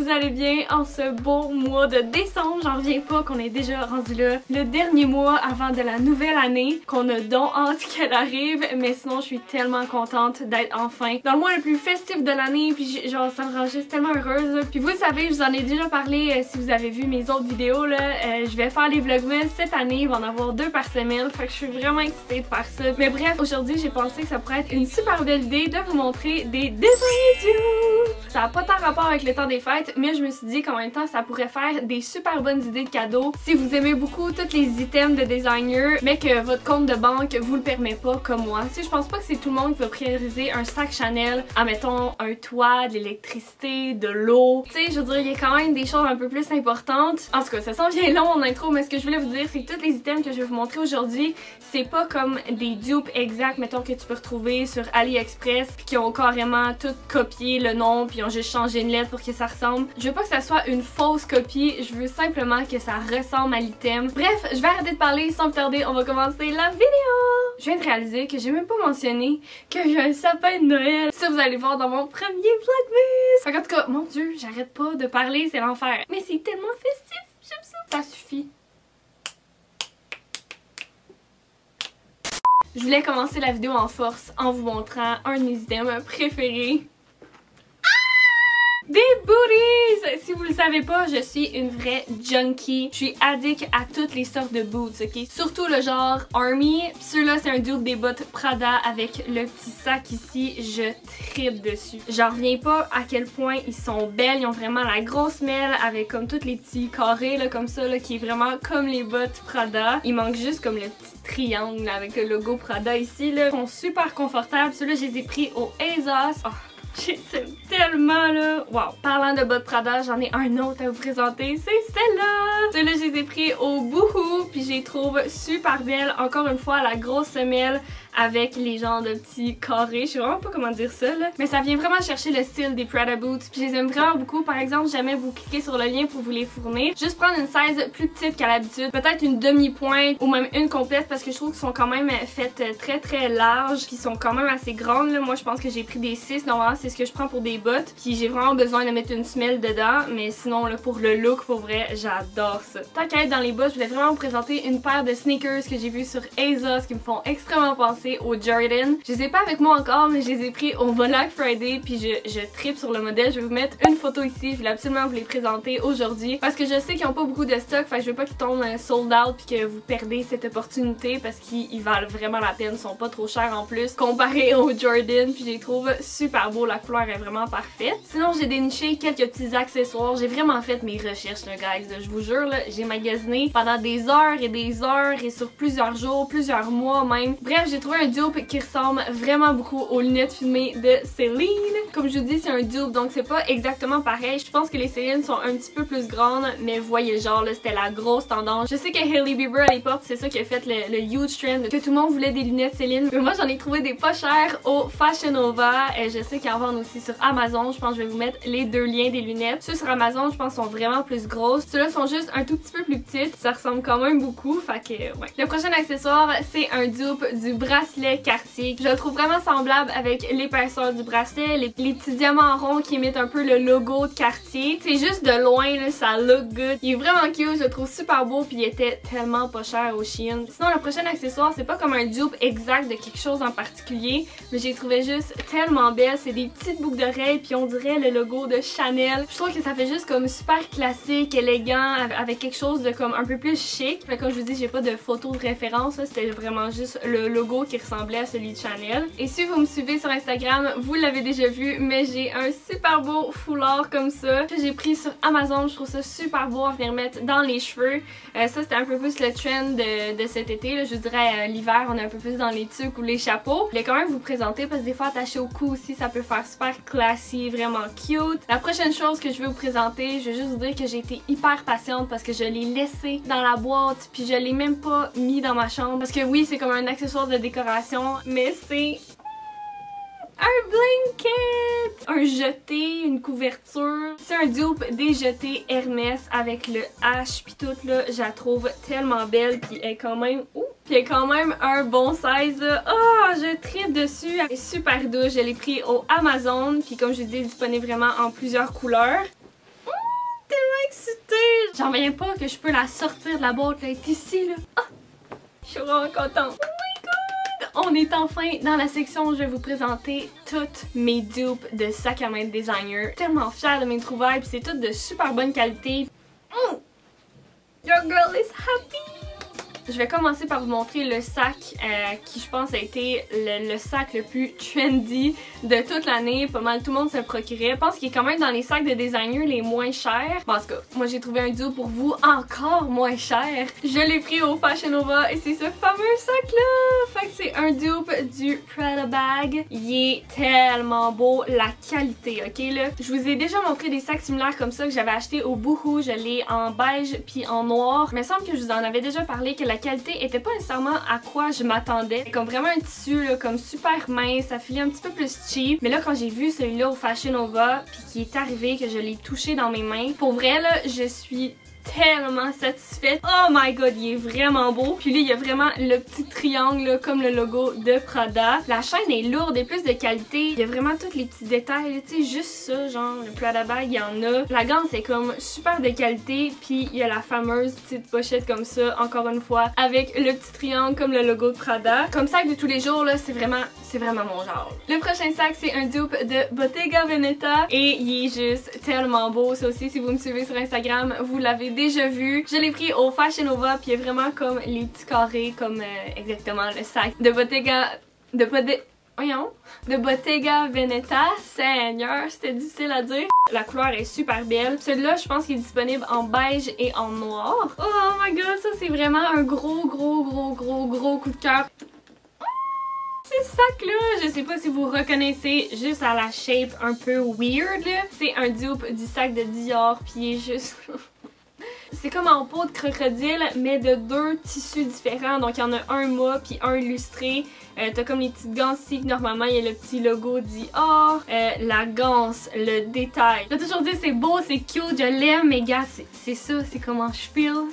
vous allez bien en ce beau mois de décembre. J'en reviens pas qu'on est déjà rendu là. Le dernier mois avant de la nouvelle année, qu'on a donc hâte qu'elle arrive. Mais sinon, je suis tellement contente d'être enfin dans le mois le plus festif de l'année. Puis genre, ça me rend juste tellement heureuse. Puis vous savez, je vous en ai déjà parlé si vous avez vu mes autres vidéos là. Je vais faire les vlogmas cette année. Il va en avoir 2 par semaine. Fait que je suis vraiment excitée de faire ça. Mais bref, aujourd'hui, j'ai pensé que ça pourrait être une super belle idée de vous montrer des dessins YouTube. Ça n'a pas tant rapport avec le temps des fêtes, mais je me suis dit qu'en même temps, ça pourrait faire des super bonnes idées de cadeaux si vous aimez beaucoup tous les items de designer, mais que votre compte de banque vous le permet pas comme moi. Tu sais, je pense pas que c'est tout le monde qui va prioriser un sac Chanel à, mettons, un toit, de l'électricité, de l'eau. Tu sais, je veux dire, il y a quand même des choses un peu plus importantes. En tout cas, ça s'en vient long en intro, mais ce que je voulais vous dire, c'est que tous les items que je vais vous montrer aujourd'hui, c'est pas comme des dupes exacts, mettons, que tu peux retrouver sur AliExpress, qui ont carrément tout copié le nom, puis ont juste changé une lettre pour que ça ressemble. Je veux pas que ça soit une fausse copie, je veux simplement que ça ressemble à l'item. Bref, je vais arrêter de parler sans plus tarder, on va commencer la vidéo! Je viens de réaliser que j'ai même pas mentionné que j'ai un sapin de Noël. Ça, vous allez voir dans mon premier vlogmas! En tout cas, mon dieu, j'arrête pas de parler, c'est l'enfer. Mais c'est tellement festif, j'aime ça. Ça suffit. Je voulais commencer la vidéo en force en vous montrant un de mes items préférés. Des booties! Si vous le savez pas, je suis une vraie junkie. Je suis addict à toutes les sortes de boots, ok? Surtout le genre Army. Ceux-là, c'est un dupe des bottes Prada avec le petit sac ici. Je tripe dessus. J'en reviens pas à quel point ils sont belles. Ils ont vraiment la grosse semelle avec comme tous les petits carrés là, comme ça, là, qui est vraiment comme les bottes Prada. Il manque juste comme le petit triangle là, avec le logo Prada ici. Là. Ils sont super confortables. Ceux-là, je les ai pris au ASOS. Oh. J'aime tellement là! Wow! Parlant de bottes Prada, j'en ai un autre à vous présenter, c'est celle-là! Celle-là, je les ai pris au Boohoo, puis je les trouve super belles. Encore une fois, la grosse semelle avec les genres de petits carrés. Je sais vraiment pas comment dire ça là. Mais ça vient vraiment chercher le style des Prada boots. Puis je les aime vraiment beaucoup. Par exemple, jamais vous cliquez sur le lien pour vous les fournir. Juste prendre une size plus petite qu'à l'habitude. Peut-être une demi-pointe ou même une complète parce que je trouve qu'ils sont quand même faites très larges. Puis ils sont quand même assez grandes là. Moi je pense que j'ai pris des 6. Normalement c'est ce que je prends pour des bottes. Puis j'ai vraiment besoin de mettre une semelle dedans. Mais sinon là pour le look, pour vrai, j'adore ça. Tant qu'à être dans les bottes, je voulais vraiment vous présenter une paire de sneakers que j'ai vu sur ASOS qui me font extrêmement penser au Jordan. Je les ai pas avec moi encore, mais je les ai pris au Black Friday, puis je tripe sur le modèle. Je vais vous mettre une photo ici. Je voulais absolument vous les présenter aujourd'hui parce que je sais qu'ils ont pas beaucoup de stock, fait que je veux pas qu'ils tombent sold out puis que vous perdez cette opportunité parce qu'ils valent vraiment la peine. Ils sont pas trop chers en plus comparé au Jordan, puis je les trouve super beaux. La couleur est vraiment parfaite. Sinon, j'ai déniché quelques petits accessoires. J'ai vraiment fait mes recherches, là, guys. Je vous jure, j'ai magasiné pendant des heures et sur plusieurs jours, plusieurs mois même. Bref, j'ai trouvé un dupe qui ressemble vraiment beaucoup aux lunettes fumées de Céline. Comme je vous dis, c'est un dupe, donc c'est pas exactement pareil. Je pense que les Céline sont un petit peu plus grandes, mais vous voyez le genre, là, c'était la grosse tendance. Je sais que Hailey Bieber à l'époque, c'est ça qui a fait le huge trend, que tout le monde voulait des lunettes Céline. Mais moi, j'en ai trouvé des pas chères au Fashion Nova. Je sais qu'ils en vendent aussi sur Amazon. Je pense que je vais vous mettre les 2 liens des lunettes. Ceux sur Amazon, je pense, sont vraiment plus grosses. Ceux-là sont juste un tout petit peu plus petites. Ça ressemble quand même beaucoup, fait que ouais. Le prochain accessoire, c'est un dupe du bracelet Cartier. Je le trouve vraiment semblable avec l'épaisseur du bracelet, les petits diamants ronds qui émettent un peu le logo de Cartier. C'est juste de loin, là, ça look good. Il est vraiment cute, je le trouve super beau, puis il était tellement pas cher au Shein. Sinon, le prochain accessoire, c'est pas comme un dupe exact de quelque chose en particulier, mais j'ai trouvé juste tellement belle. C'est des petites boucles d'oreilles, puis on dirait le logo de Chanel. Je trouve que ça fait juste comme super classique, élégant, avec quelque chose de comme un peu plus chic. Mais comme je vous dis, j'ai pas de photo de référence, c'était vraiment juste le logo qui ressemblait à celui de Chanel. Et si vous me suivez sur Instagram, vous l'avez déjà vu, mais j'ai un super beau foulard comme ça que j'ai pris sur Amazon. Je trouve ça super beau à venir mettre dans les cheveux. Ça, c'était un peu plus le trend de cet été. Là. Je dirais l'hiver, on est un peu plus dans les tuques ou les chapeaux. Je voulais quand même vous présenter parce que des fois, attaché au cou aussi, ça peut faire super classy, vraiment cute. La prochaine chose que je vais vous présenter, je veux juste vous dire que j'ai été hyper patiente parce que je l'ai laissé dans la boîte, puis je l'ai même pas mis dans ma chambre. Parce que oui, c'est comme un accessoire de décoration, mais c'est un blanket, un jeté, une couverture. C'est un dupe des jetés Hermès avec le H puis tout là. Je la trouve tellement belle puis elle est quand même... Puis elle est quand même un bon size. Oh, je tripe dessus. Elle est super douce. Je l'ai pris au Amazon. Puis comme je vous dis, disponible vraiment en plusieurs couleurs. excitée! J'en reviens pas que je peux la sortir de la boîte, là, elle est ici, là. Ah! Je suis vraiment contente. Oh my god! On est enfin dans la section où je vais vous présenter toutes mes dupes de sacs à main de designer. Tellement fière de mes trouvailles, puis c'est toutes de super bonne qualité. Your girl is happy! Je vais commencer par vous montrer le sac qui, je pense, a été le sac le plus trendy de toute l'année. Pas mal tout le monde se le procurait. Je pense qu'il est quand même dans les sacs de designer les moins chers. En tout cas, moi j'ai trouvé un duo pour vous encore moins cher. Je l'ai pris au Fashion Nova et c'est ce fameux sac-là! Fait que c'est un dupe du Prada bag. Il est tellement beau. La qualité, ok là? Je vous ai déjà montré des sacs similaires comme ça que j'avais acheté au Boohoo. Je l'ai en beige puis en noir. Il me semble que je vous en avais déjà parlé que la qualité était pas nécessairement à quoi je m'attendais. Comme vraiment un tissu là, comme super mince, ça filait un petit peu plus cheap. Mais là quand j'ai vu celui-là au Fashion Nova puis qui est arrivé, que je l'ai touché dans mes mains, pour vrai là, je suis tellement satisfaite. Oh my god, il est vraiment beau. Puis là, il y a vraiment le petit triangle là, comme le logo de Prada. La chaîne est lourde et plus de qualité. Il y a vraiment tous les petits détails. Tu sais, juste ça, genre le Prada bag, il y en a. La gante, c'est comme super de qualité. Puis il y a la fameuse petite pochette comme ça, encore une fois, avec le petit triangle comme le logo de Prada. Comme sac de tous les jours, là, c'est vraiment mon genre. Le prochain sac, c'est un dupe de Bottega Veneta. Et il est juste tellement beau. Ça aussi, si vous me suivez sur Instagram, vous l'avez déjà vu. Je l'ai pris au Fashion Nova, puis il y a vraiment comme les petits carrés, comme exactement le sac de Bottega Veneta. Seigneur, c'était difficile à dire. La couleur est super belle. Celui-là, je pense qu'il est disponible en beige et en noir. Oh my god, ça c'est vraiment un gros coup de cœur. Ce sac-là, je sais pas si vous reconnaissez juste à la shape un peu weird, là. C'est un dupe du sac de Dior, puis il est juste... C'est comme en peau de crocodile, mais de deux tissus différents. Donc, il y en a un mat puis un lustré. T'as comme les petites ganses ici, normalement, il y a le petit logo Dior. La ganse, le détail. Je vais toujours dire c'est beau, c'est cute, je l'aime, mais gars, c'est ça, c'est comment je feel.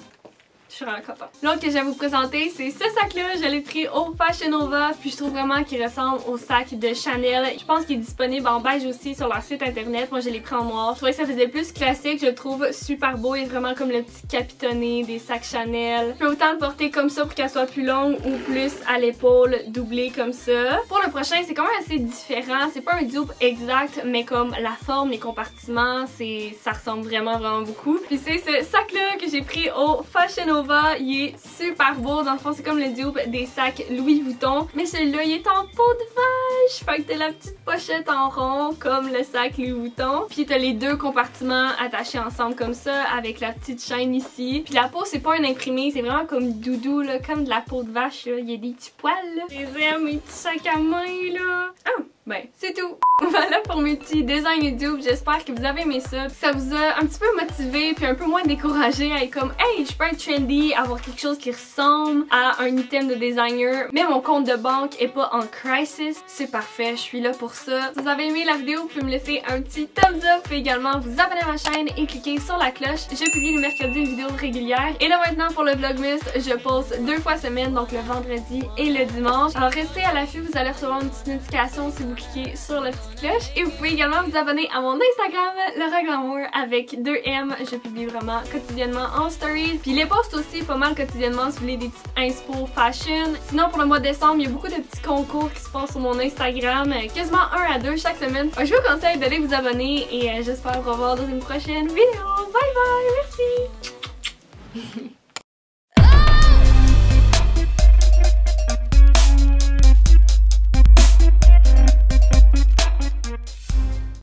Je suis vraiment contente. L'autre que je vais vous présenter, c'est ce sac-là. Je l'ai pris au Fashion Nova, puis je trouve vraiment qu'il ressemble au sac de Chanel. Je pense qu'il est disponible en beige aussi sur leur site internet. Moi, je l'ai pris en noir. Je trouvais que ça faisait plus classique. Je le trouve super beau. Il est vraiment comme le petit capitonné des sacs Chanel. Je peux autant le porter comme ça pour qu'elle soit plus longue ou plus à l'épaule, doublée comme ça. Pour le prochain, c'est quand même assez différent. C'est pas un dupe exact, mais comme la forme, les compartiments, ça ressemble vraiment beaucoup. Puis c'est ce sac-là que j'ai pris au Fashion Nova. Il est super beau. Dans le fond, c'est comme le dupe des sacs Louis Vuitton. Mais celui-là, il est en peau de vache. Fait que t'as la petite pochette en rond, comme le sac Louis Vuitton. Puis t'as les deux compartiments attachés ensemble comme ça, avec la petite chaîne ici. Puis la peau, c'est pas un imprimé, c'est vraiment comme doudou, là, comme de la peau de vache, là. Il y a des petits poils, là. Je les aime, mes petits sacs à main, là. Ah! Ben, c'est tout! Voilà pour mes petits designs et dupes. J'espère que vous avez aimé ça. Que ça vous a un petit peu motivé puis un peu moins découragé à être comme hey, je peux être trendy, avoir quelque chose qui ressemble à un item de designer. Mais mon compte de banque est pas en crisis. C'est parfait, je suis là pour ça. Si vous avez aimé la vidéo, vous pouvez me laisser un petit thumbs up. Vous pouvez également vous abonner à ma chaîne et cliquer sur la cloche. Je publie le mercredi une vidéo régulière. Et là maintenant pour le Vlogmas, je poste 2 fois semaine, donc le vendredi et le dimanche. Alors restez à l'affût, vous allez recevoir une petite notification si vous cliquez sur la petite cloche. Et vous pouvez également vous abonner à mon Instagram, Laura Glamour, avec 2 M. Je publie vraiment quotidiennement en stories. Puis les posts aussi pas mal quotidiennement si vous voulez des petites inspo fashion. Sinon pour le mois de décembre, il y a beaucoup de petits concours qui se passent sur mon Instagram, quasiment 1 à 2 chaque semaine. Je vous conseille d'aller vous abonner et j'espère vous revoir dans une prochaine vidéo. Bye bye, merci!